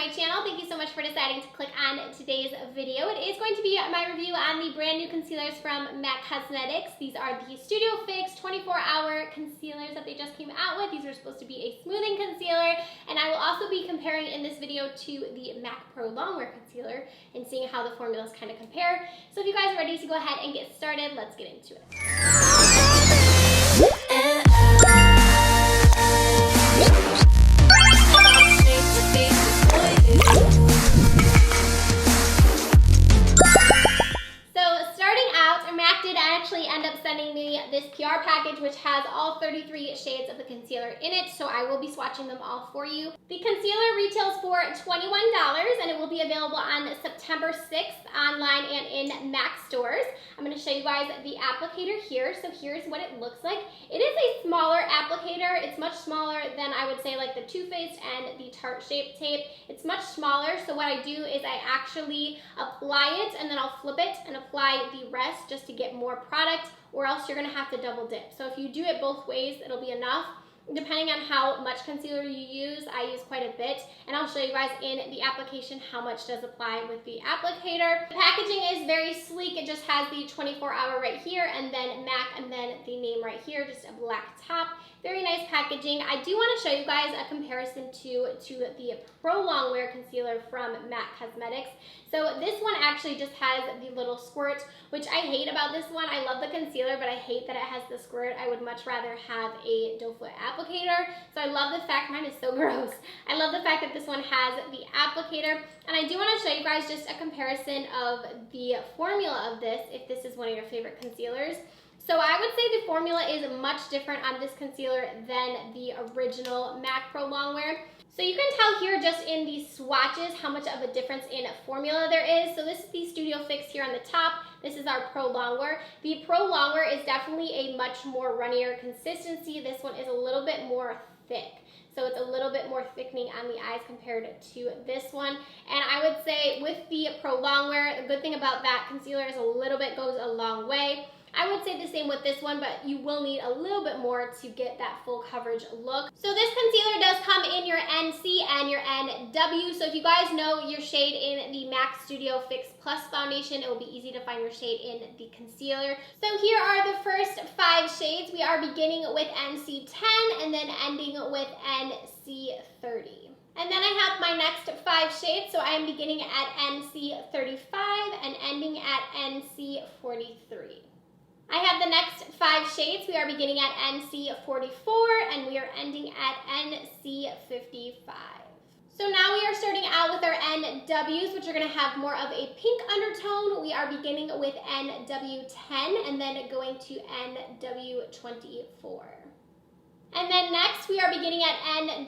my channel. Thank you so much for deciding to click on today's video. It is going to be my review on the brand new concealers from MAC Cosmetics. These are the Studio Fix 24-hour concealers that they just came out with. These are supposed to be a smoothing concealer, and I will also be comparing in this video to the MAC Pro Longwear Concealer and seeing how the formulas kind of compare. So if you guys are ready to go ahead and get started, let's get into it. End up sending me this PR package which has all 33 shades of the concealer in it, so I will be swatching them all for you. The concealer retails for $21 and it will be available on September 6th online and in MAC stores. I'm going to show you guys the applicator here. So here's what it looks like. It is a smaller applicator. It's much smaller than I would say like the Too Faced and the Tarte Shape Tape. It's much smaller, so what I do is I actually apply it and then I'll flip it and apply the rest just to get more product, or else you're gonna have to double dip. So if you do it both ways, it'll be enough. Depending on how much concealer you use, I use quite a bit, and I'll show you guys in the application how much does apply with the applicator. The packaging is very sleek. It just has the 24-hour right here, and then MAC, and then the name right here, just a black top. Very nice packaging. I do want to show you guys a comparison to the Pro Longwear Concealer from MAC Cosmetics. So this one actually just has the little squirt, which I hate about this one. I love the concealer, but I hate that it has the squirt. I would much rather have a doe foot applicator. So I love the fact, mine is so gross. I love the fact that this one has the applicator. And I do want to show you guys just a comparison of the formula of this, if this is one of your favorite concealers. So I would say the formula is much different on this concealer than the original MAC Pro Longwear. So you can tell here just in these swatches how much of a difference in formula there is. So this is the Studio Fix here on the top. This is our Pro Longwear. The Pro Longwear is definitely a much more runnier consistency. This one is a little bit more thick. So it's a little bit more thickening on the eyes compared to this one. And I would say with the Pro Longwear, the good thing about that concealer is a little bit goes a long way. I would say the same with this one, but you will need a little bit more to get that full coverage look. So this concealer does come in your NC and your NW. So if you guys know your shade in the MAC Studio Fix Plus foundation, it will be easy to find your shade in the concealer. So here are the first 5 shades. We are beginning with NC10 and then ending with NC30. And then I have my next 5 shades, so I am beginning at NC35 and ending at NC43. I have the next 5 shades. We are beginning at NC44 and we are ending at NC55. So now we are starting out with our NWs, which are going to have more of a pink undertone. We are beginning with NW10 and then going to NW24. And then next we are beginning at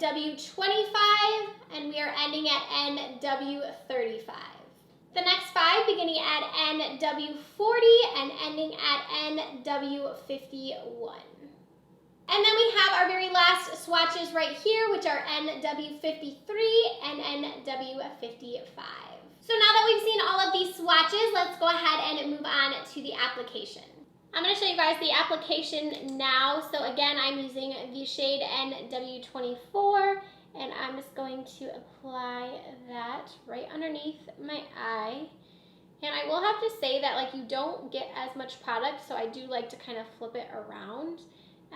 NW25 and we are ending at NW35. The next 5 beginning at NW40 and ending at NW51. And then we have our very last swatches right here, which are NW53 and NW55. So now that we've seen all of these swatches, let's go ahead and move on to the application. I'm going to show you guys the application now. So again, I'm using the shade NW24. And I'm just going to apply that right underneath my eye. And I will have to say that like you don't get as much product, so I do like to kind of flip it around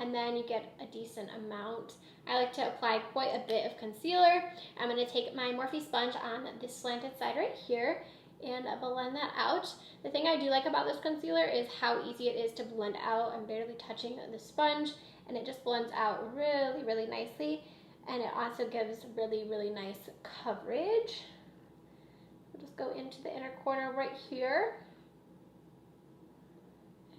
and then you get a decent amount. I like to apply quite a bit of concealer. I'm going to take my Morphe sponge on this slanted side right here and blend that out. The thing I do like about this concealer is how easy it is to blend out. I'm barely touching the sponge and it just blends out really, really nicely. And it also gives really, really nice coverage. We'll just go into the inner corner right here.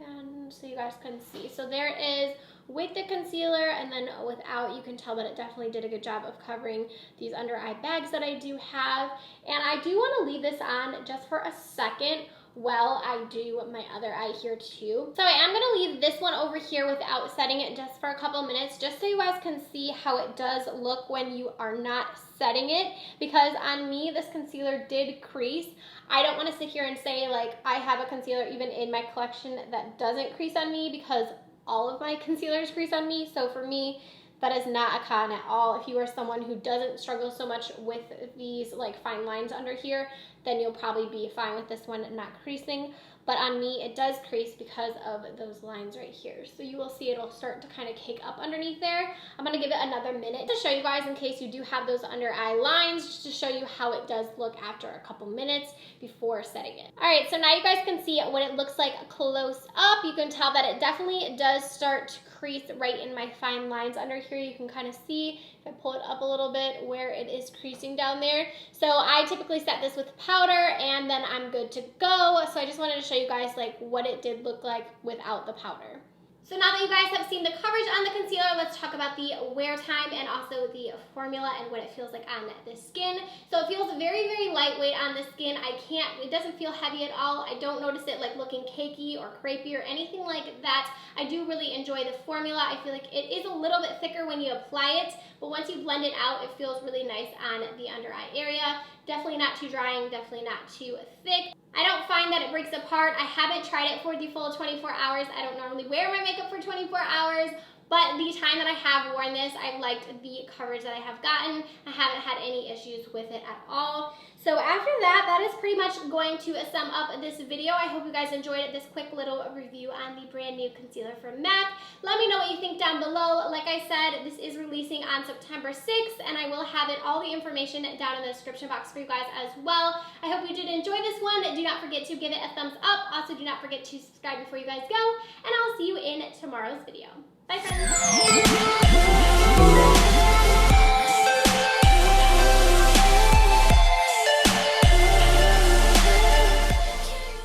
And so you guys can see. So there is with the concealer, and then without, you can tell that it definitely did a good job of covering these under eye bags that I do have. And I do want to leave this on just for a second while I do my other eye here too. So I am going to leave this one over here without setting it just for a couple minutes, just so you guys can see how it does look when you are not setting it, because on me this concealer did crease. I don't want to sit here and say like I have a concealer even in my collection that doesn't crease on me, because all of my concealers crease on me. So for me, That is not a con at all. If you are someone who doesn't struggle so much with these like fine lines under here, then you'll probably be fine with this one not creasing. But on me, it does crease because of those lines right here. So you will see it'll start to kind of cake up underneath there. I'm gonna give it another minute to show you guys in case you do have those under eye lines, just to show you how it does look after a couple minutes before setting it. All right, so now you guys can see what it looks like close up. You can tell that it definitely does start to crease right in my fine lines under here. You can kind of see, if I pull it up a little bit, where it is creasing down there. So I typically set this with powder and then I'm good to go. So I just wanted to show you guys like what it did look like without the powder. So now that you guys have seen the coverage on the concealer, let's talk about the wear time and also the formula and what it feels like on the skin. So it feels very, very lightweight on the skin. It doesn't feel heavy at all. I don't notice it like looking cakey or crepey or anything like that. I do really enjoy the formula. I feel like it is a little bit thicker when you apply it, but once you blend it out, it feels really nice on the under eye area. Definitely not too drying, definitely not too thick. I don't find that it breaks apart. I haven't tried it for the full 24 hours. I don't normally wear my makeup for 24 hours, but the time that I have worn this, I've liked the coverage that I have gotten. I haven't had any issues with it at all. So after that, that is pretty much going to sum up this video. I hope you guys enjoyed this quick little review on the brand new concealer from MAC. Let me know what you think down below. Like I said, this is releasing on September 6th, and I will have all the information down in the description box for you guys as well. I hope you did enjoy this one. Do not forget to give it a thumbs up. Also, do not forget to subscribe before you guys go, and I'll see you in tomorrow's video. Bye, friends.